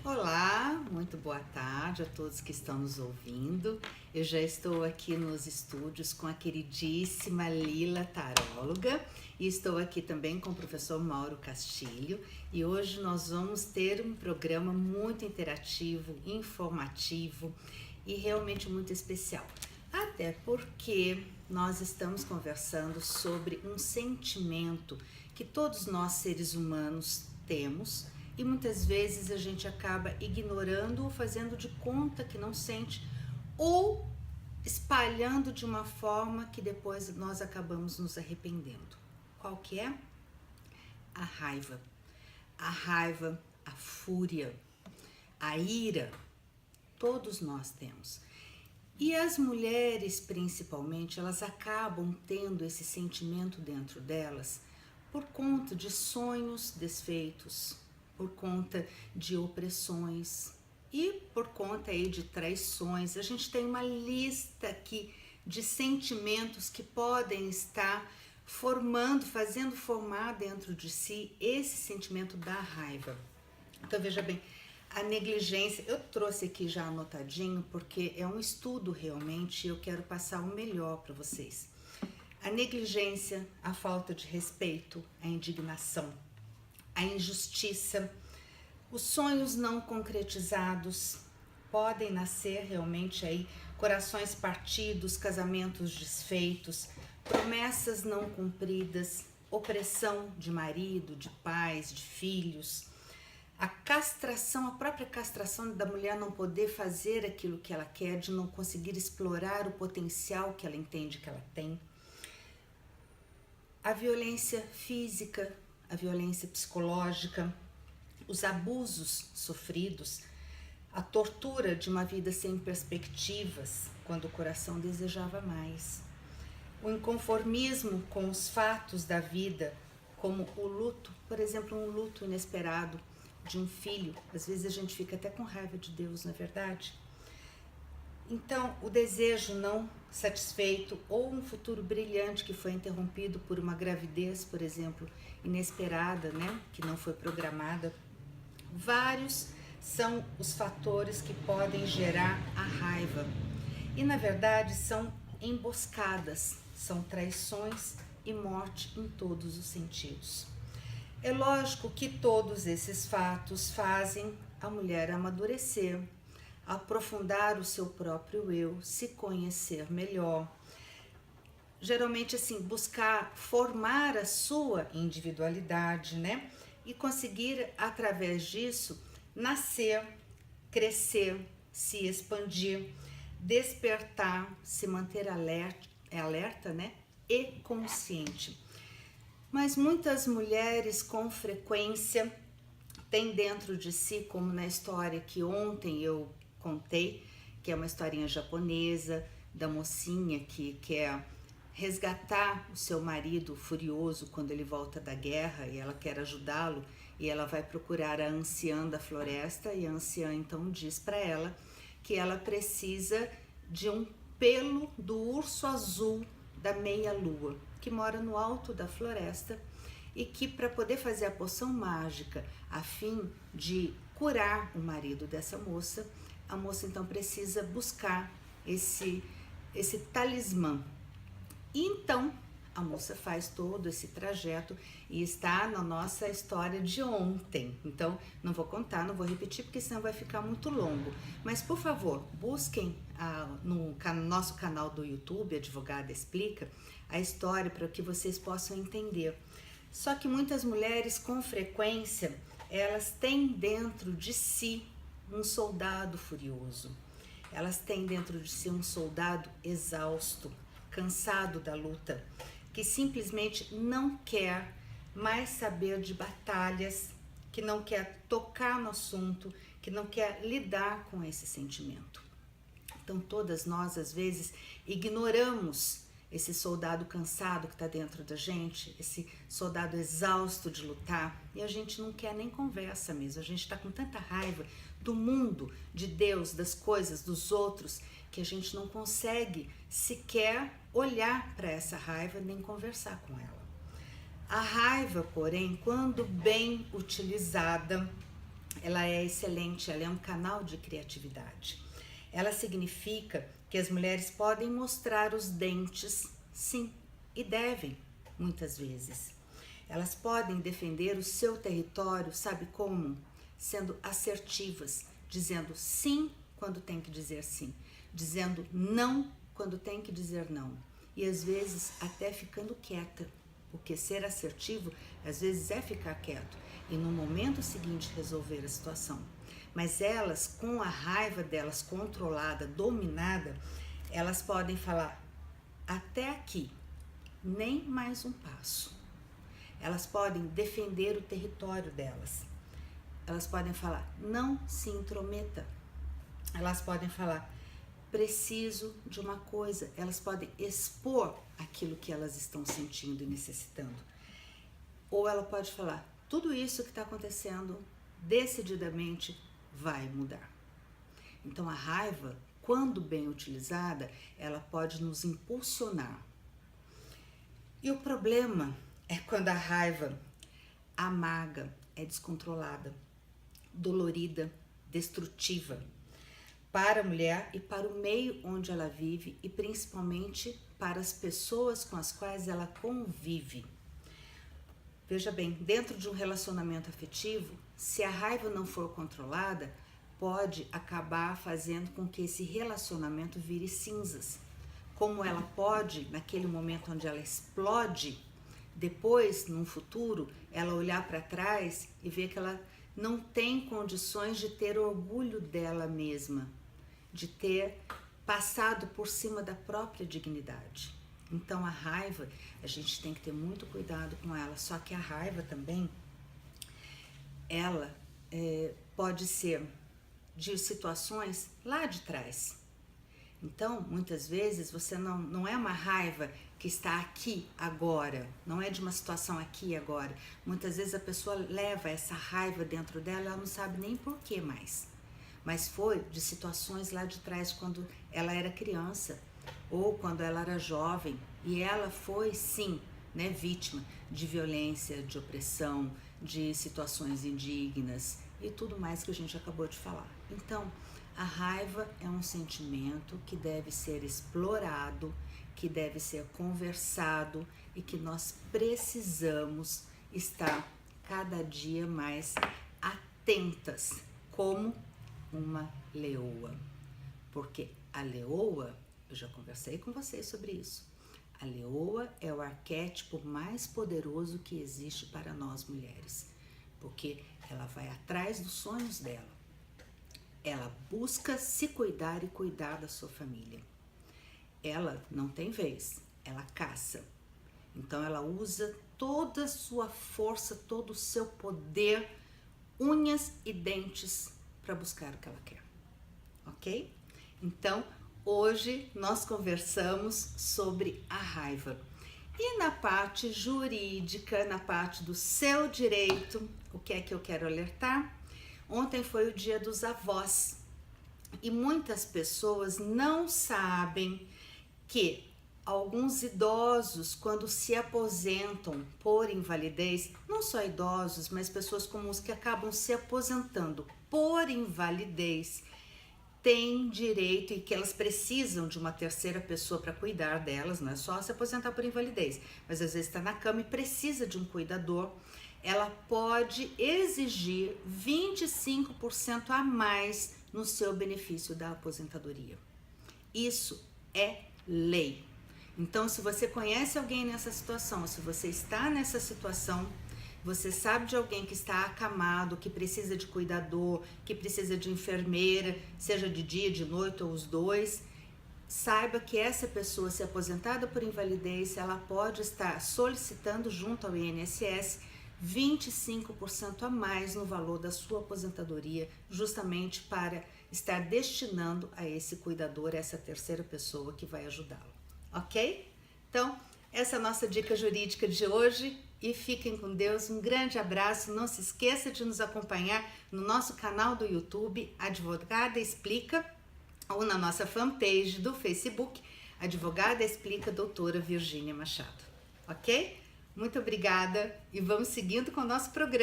Olá, muito boa tarde a todos que estão nos ouvindo. Eu já estou aqui nos estúdios com a queridíssima Lila, taróloga, e estou aqui também com o professor Mauro Castilho. E hoje nós vamos ter um programa muito interativo, informativo e realmente muito especial. Até porque nós estamos conversando sobre um sentimento que todos nós seres humanos temos, e muitas vezes a gente acaba ignorando ou fazendo de conta que não sente, ou espalhando de uma forma que depois nós acabamos nos arrependendo. Qual que é? A raiva. A raiva, a fúria, a ira, todos nós temos. E as mulheres, principalmente, elas acabam tendo esse sentimento dentro delas por conta de sonhos desfeitos, por conta de opressões e por conta aí de traições. A gente tem uma lista aqui de sentimentos que podem estar fazendo formar dentro de si esse sentimento da raiva. Então veja bem, a negligência, eu trouxe aqui já anotadinho porque é um estudo realmente e eu quero passar o melhor para vocês. A negligência, a falta de respeito, a indignação, a injustiça, os sonhos não concretizados, podem nascer realmente aí corações partidos, casamentos desfeitos, promessas não cumpridas, opressão de marido, de pais, de filhos, a castração, a própria castração da mulher não poder fazer aquilo que ela quer, de não conseguir explorar o potencial que ela entende que ela tem, a violência física, a violência psicológica, os abusos sofridos, a tortura de uma vida sem perspectivas, quando o coração desejava mais, o inconformismo com os fatos da vida, como o luto, por exemplo, um luto inesperado de um filho. Às vezes a gente fica até com raiva de Deus, não é verdade? Então, o desejo não satisfeito ou um futuro brilhante que foi interrompido por uma gravidez, por exemplo, inesperada, né, que não foi programada. Vários são os fatores que podem gerar a raiva. E, na verdade, são emboscadas, são traições e morte em todos os sentidos. É lógico que todos esses fatos fazem a mulher amadurecer, aprofundar o seu próprio eu, se conhecer melhor. Geralmente, assim, buscar formar a sua individualidade, né? E conseguir, através disso, nascer, crescer, se expandir, despertar, se manter alerta, né? E consciente. Mas muitas mulheres, com frequência, têm dentro de si, como na história que ontem eu contei, que é uma historinha japonesa, da mocinha que quer resgatar o seu marido furioso quando ele volta da guerra e ela quer ajudá-lo, e ela vai procurar a anciã da floresta, e a anciã então diz para ela que ela precisa de um pelo do urso azul da meia-lua, que mora no alto da floresta, e que para poder fazer a poção mágica a fim de curar o marido dessa moça, a moça então precisa buscar esse talismã. E então a moça faz todo esse trajeto e está na nossa história de ontem. Então não vou contar, não vou repetir porque senão vai ficar muito longo. Mas por favor, busquem no nosso canal do YouTube, Advogada Explica, a história para que vocês possam entender. Só que muitas mulheres, com frequência, elas têm dentro de si um soldado furioso. Elas têm dentro de si um soldado exausto, cansado da luta, que simplesmente não quer mais saber de batalhas, que não quer tocar no assunto, que não quer lidar com esse sentimento. Então todas nós, às vezes, ignoramos esse soldado cansado que está dentro da gente, esse soldado exausto de lutar, e a gente não quer nem conversa mesmo, a gente está com tanta raiva do mundo, de Deus, das coisas, dos outros, que a gente não consegue sequer olhar para essa raiva nem conversar com ela. A raiva, porém, quando bem utilizada, ela é excelente, ela é um canal de criatividade. Ela significa que as mulheres podem mostrar os dentes, sim, e devem, muitas vezes. Elas podem defender o seu território, sabe como? Sendo assertivas, dizendo sim quando tem que dizer sim, dizendo não quando tem que dizer não. E às vezes até ficando quieta, porque ser assertivo às vezes é ficar quieto e no momento seguinte resolver a situação. Mas elas, com a raiva delas controlada, dominada, elas podem falar até aqui, nem mais um passo. Elas podem defender o território delas. Elas podem falar, não se intrometa. Elas podem falar, preciso de uma coisa. Elas podem expor aquilo que elas estão sentindo e necessitando. Ou ela pode falar, tudo isso que está acontecendo, decididamente vai mudar. Então a raiva, quando bem utilizada, ela pode nos impulsionar. E o problema é quando a raiva amarga, é descontrolada, dolorida, destrutiva para a mulher e para o meio onde ela vive e principalmente para as pessoas com as quais ela convive. Veja bem, dentro de um relacionamento afetivo, se a raiva não for controlada, pode acabar fazendo com que esse relacionamento vire cinzas. Como ela pode, naquele momento onde ela explode, depois, num futuro, ela olhar para trás e ver que ela não tem condições de ter orgulho dela mesma, de ter passado por cima da própria dignidade. Então a raiva, a gente tem que ter muito cuidado com ela, só que a raiva também, ela pode ser de situações lá de trás. Então, muitas vezes, você não é uma raiva que está aqui agora, não é de uma situação aqui e agora. Muitas vezes a pessoa leva essa raiva dentro dela, ela não sabe nem por que mais. Mas foi de situações lá de trás, quando ela era criança ou quando ela era jovem. E ela foi, sim, vítima de violência, de opressão, de situações indignas e tudo mais que a gente acabou de falar. Então, a raiva é um sentimento que deve ser explorado, que deve ser conversado e que nós precisamos estar cada dia mais atentas, como uma leoa. Porque a leoa, eu já conversei com vocês sobre isso, a leoa é o arquétipo mais poderoso que existe para nós mulheres, porque ela vai atrás dos sonhos dela. Ela busca se cuidar e cuidar da sua família. Ela não tem vez, ela caça. Então ela usa toda a sua força, todo o seu poder, unhas e dentes para buscar o que ela quer. Ok? Então, hoje nós conversamos sobre a raiva. E na parte jurídica, na parte do seu direito, o que é que eu quero alertar? Ontem foi o dia dos avós e muitas pessoas não sabem que alguns idosos, quando se aposentam por invalidez, não só idosos, mas pessoas comuns que acabam se aposentando por invalidez, têm direito e que elas precisam de uma terceira pessoa para cuidar delas, não é só se aposentar por invalidez, mas às vezes está na cama e precisa de um cuidador. Ela pode exigir 25% a mais no seu benefício da aposentadoria. Isso é lei. Então, se você conhece alguém nessa situação, se você está nessa situação, você sabe de alguém que está acamado, que precisa de cuidador, que precisa de enfermeira, seja de dia, de noite ou os dois, saiba que essa pessoa, se aposentada por invalidez, ela pode estar solicitando junto ao INSS 25% a mais no valor da sua aposentadoria, justamente para estar destinando a esse cuidador, essa terceira pessoa que vai ajudá-lo, ok? Então, essa é a nossa dica jurídica de hoje e fiquem com Deus, um grande abraço, não se esqueça de nos acompanhar no nosso canal do YouTube, Advogada Explica, ou na nossa fanpage do Facebook, Advogada Explica Doutora Virgínia Machado, ok? Muito obrigada e vamos seguindo com o nosso programa.